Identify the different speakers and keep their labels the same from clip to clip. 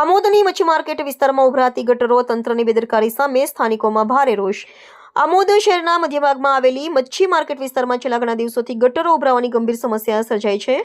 Speaker 1: આમોદની મચ્છી માર્કેટ વિસ્તારમાં ઉભરાતી ગટરો તંત્રની બેદરકારી સામે સ્થાનિકોમાં ભારે રોષ। આમોદ શહેરના મધ્ય ભાગમાં આવેલી મચ્છી માર્કેટ વિસ્તારમાં છેલ્લા ઘણા દિવસોથી ગટરો ઉભરાવાની ગંભીર સમસ્યા સર્જાઈ છે।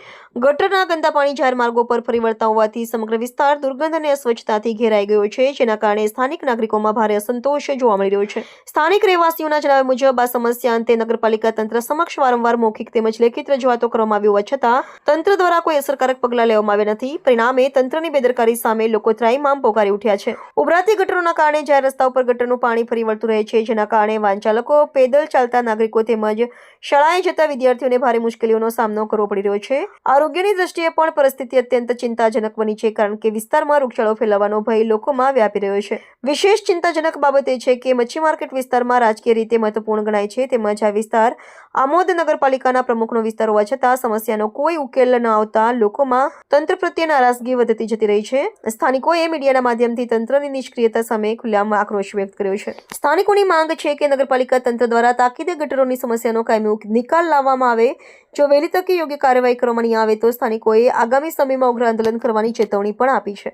Speaker 1: ગટરના ગંદા પાણી જાહેર માર્ગો પર ફરી વળતા હોવાથી સમગ્ર વિસ્તાર દુર્ગંધ અને અસ્વચ્છતાથી ઘેરાઈ ગયો છે, જેના કારણે સ્થાનિક નાગરિકોમાં ભારે અસંતોષ જોવા મળી રહ્યો છે। સ્થાનિક રહેવાસીઓના જણાવ્યા મુજબ આ સમસ્યા અંતે નગરપાલિકા તંત્ર સમક્ષ વારંવાર મૌખિક તેમજ લેખિત રજૂઆતો કરવામાં આવી હોવા છતાં તંત્ર દ્વારા કોઈ અસરકારક પગલાં લેવામાં આવ્યા નથી। પરિણામે તંત્રની બેદરકારી સામે લોકો ત્રાહિમામ પોકારી ઉઠ્યા છે। ઉભરાતી ગટરોના કારણે જાહેર રસ્તા ઉપર ગટરનું પાણી ફરી વળતું રહે છે, જેના કારણે વાહન ચાલકો, પેદલ ચાલતા નાગરિકો તેમજ શાળાએ જતા વિદ્યાર્થીઓને ભારે મુશ્કેલીઓનો સામનો કરવો પડી રહ્યો છે। આરોગ્યની દ્રષ્ટિએ પણ પરિસ્થિતિ અત્યંત ચિંતાજનક બની છે, કારણ કે વિસ્તારમાં રોગચાળો ફેલાવાનો ભય લોકોમાં વ્યાપી રહ્યો છે। વિશેષ ચિંતાજનક બાબત એ છે કે મચ્છી માર્કેટ વિસ્તારમાં રાજકીય રીતે મહત્વપૂર્ણ ગણાય છે, તેમજ આ વિસ્તાર આમોદ નગરપાલિકાના પ્રમુખનો વિસ્તાર હોવા છતાં સમસ્યાનો કોઈ ઉકેલ ન આવતા લોકોમાં તંત્ર પ્રત્યે નારાજગી વધતી જતી રહી છે। સ્થાનિકોએ મીડિયાના માધ્યમથી તંત્રની નિષ્ક્રિયતા સામે ખુલ્લામ આક્રોશ વ્યક્ત કર્યો છે। સ્થાનિકોની માંગ છે કે નગરપાલિકા તંત્ર દ્વારા તાકીદે ગટરોની સમસ્યાનો કાયમી નિકાલ લાવવામાં આવે। જો વહેલી તકે યોગ્ય કાર્યવાહી કરવામાં નહીં આવે તો સ્થાનિકોએ આગામી સમયમાં ઉગ્ર આંદોલન કરવાની ચેતવણી પણ આપી છે।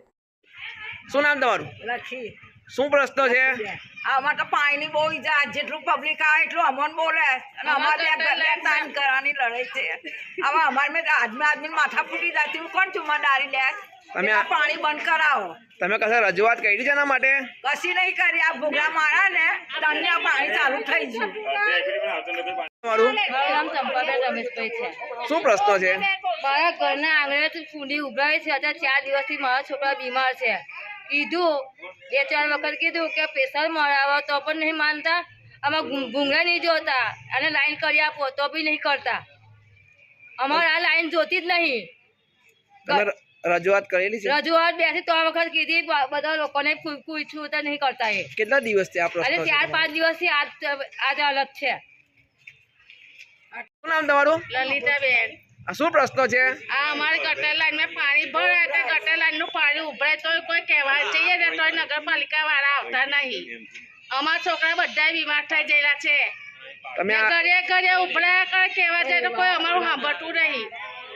Speaker 2: શું નામ તમારું?
Speaker 3: લખી
Speaker 2: શું પ્રશ્ન છે?
Speaker 3: આમાં તો પાણીની બહુ ઈજા, જેટલું પબ્લિક આવે એટલું અમોન બોલે અને અમારે ટાઈમ કરવાની લડાઈ છે। આમાં અમારે મેં આદમી માથા ફૂટી જતી, હું કોણ જુમ્મેદારી લે?
Speaker 2: તમે
Speaker 3: પાણી બંધ કરાવો।
Speaker 2: તમે કશા રજૂઆત કરી છે એના માટે?
Speaker 3: કશી નહીં કરી, આ ભોગલા મારા ને તને પાણી ચાલુ થઈ ગયું।
Speaker 2: તમારું
Speaker 4: મારું નામ ચંપાબેન રમેશભાઈ છે।
Speaker 2: શું પ્રશ્ન છે?
Speaker 4: મારા ઘરના આંગણેથી ફૂંડી ઉભરાય છે। અત્યારે 4 દિવસથી મારા છોકરા બીમાર છે। કીધું 2-4 વખત કીધું કે પ્રેશર મરાવો તો પણ નહીં માનતા, આમાં ભૂંગળા નહીં જોતા અને લાઈન કરી આપો તો બી નહીં કરતા। અમારે આ લાઈન જોતી જ નહીં।
Speaker 2: તમે રજૂઆત કરેલી છે?
Speaker 4: રજૂઆત 2 થી 3 વખત કીધી, બધા લોકોને પૂછ્યું તો નહીં કરતા એ।
Speaker 2: કેટલા દિવસથી આ પ્રશ્ન
Speaker 4: અને
Speaker 2: છે?
Speaker 4: 4-5 દિવસથી આજ હાલત છે।
Speaker 2: શું નામ તમારું?
Speaker 4: લલિતાબેન।
Speaker 2: આ શું પ્રશ્ન છે?
Speaker 4: આ અમારી ગટર લાઈનમાં પાણી ભરાય તો ગટર લાઈનનું પાણી ઉભરાય તો કોઈ કહેવા જઈએ ને તો નગરપાલિકા વાળા આવતા નહીં। અમારા છોકરા બધા બીમાર થઈ ગયેલા છે।
Speaker 2: તમે
Speaker 4: ઘરે ઘરે ઉભરાયા કરે, કહેવા જાય તો કોઈ અમારું સાંભળતું નહીં।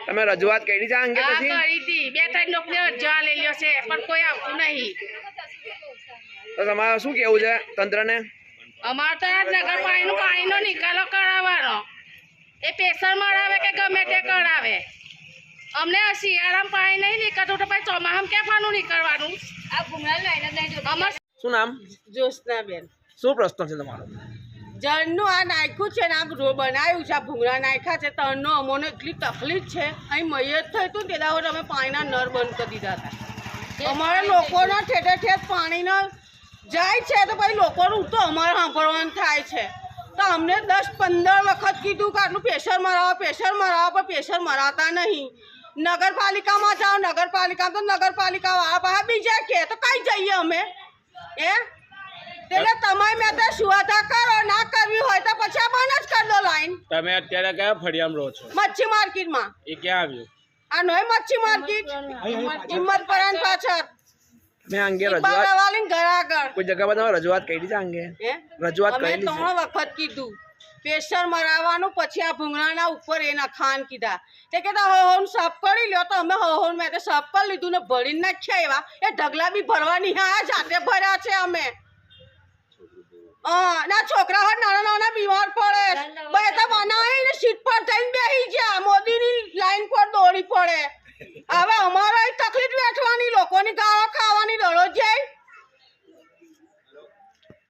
Speaker 2: તમે રજૂઆત કરી છે આ અંગે?
Speaker 4: આ
Speaker 2: પછી
Speaker 4: કરી હતી, 2-3 લોકોને અરજી લઈ લ્યો છે પણ કોઈ આવતું નહીં।
Speaker 2: તો તમારે શું કેવું છે તંત્રને?
Speaker 4: અમારે તો આ નગરપાલિકાનું પાણીનો નિકાલો કરાવવાનો, એ પ્રેશર મરાવે કે ગમે તે કરાવે। અમને શિયાળામાં પાણી નહીં નીકળતું તો પછી ચોમાસામાં ક્યાં પાણી નીકળવાનું? આ ભૂંગળા લાઈને જ નહીં જોતા।
Speaker 2: શું નામ?
Speaker 5: જ્યોત્સનાબેન।
Speaker 2: શું પ્રશ્ન છે તમારો?
Speaker 5: જળનું આ નાખ્યું છે ને આ બનાવ્યું છે, આ ભૂંગળા નાખ્યા છે, તળનો અમોને એટલી તકલીફ છે। અહીં મૈયત થઈ હતું ને તેના અમે પાણીના નળ બંધ કરી દીધા હતા। અમારે લોકોના ઠેઠે ઠેઠ પાણીનો જાય છે તો પછી લોકોનું તો અમારે સાંભળવાનું થાય છે। તો અમને 10-15 વખત કીધું કે આટલું પ્રેશર મરાવો પણ પ્રેશર મરાવતા નહીં। નગરપાલિકામાં જાઓ, નગરપાલિકામાં તો નગરપાલિકાવાળા પાસે બીજા કહે તો કઈ જઈએ અમે? એટલે તમે મેં તો સુવાધા કરો, ના કરવી હોય તો પછી આ બંધ જ કરી દો લાઈન।
Speaker 6: તમે અત્યારે કયા ફળિયામાં રહો છો?
Speaker 5: મચ્છી માર્કેટમાં।
Speaker 6: એ ક્યાં આવ્યું?
Speaker 5: આ નોય મચ્છી માર્કેટ હિંમતપરાન પાછળ
Speaker 2: મેં અંગે રજૂઆત
Speaker 5: બારાવાલીન ઘર આગળ
Speaker 2: કોઈ જગ્યા પર તમે રજૂઆત કરી છે આ અંગે? રજૂઆત
Speaker 5: અમે
Speaker 2: કરેલી છે?
Speaker 5: 3 વખત કીધું પ્રેશર મરાવવાનું, પછી આ ભૂંગળાના ઉપર એના ખાન કીધા। તે કહેતા હોન સાફ કરી લ્યો તો અમે હોન મેં તો સાફ કરી લીધું ને ભરીને નાખ્યા એવા। એ ઢગલા બી ભરવાની હા જાતે ભર્યા છે અમે। ના છોકરા હોય નાના બીમાર પડે, બે તો બનાવીને સીટ પર થઈને બેસી ગયા, મોદીની લાઈન પર દોડી પડે। હવે અમારો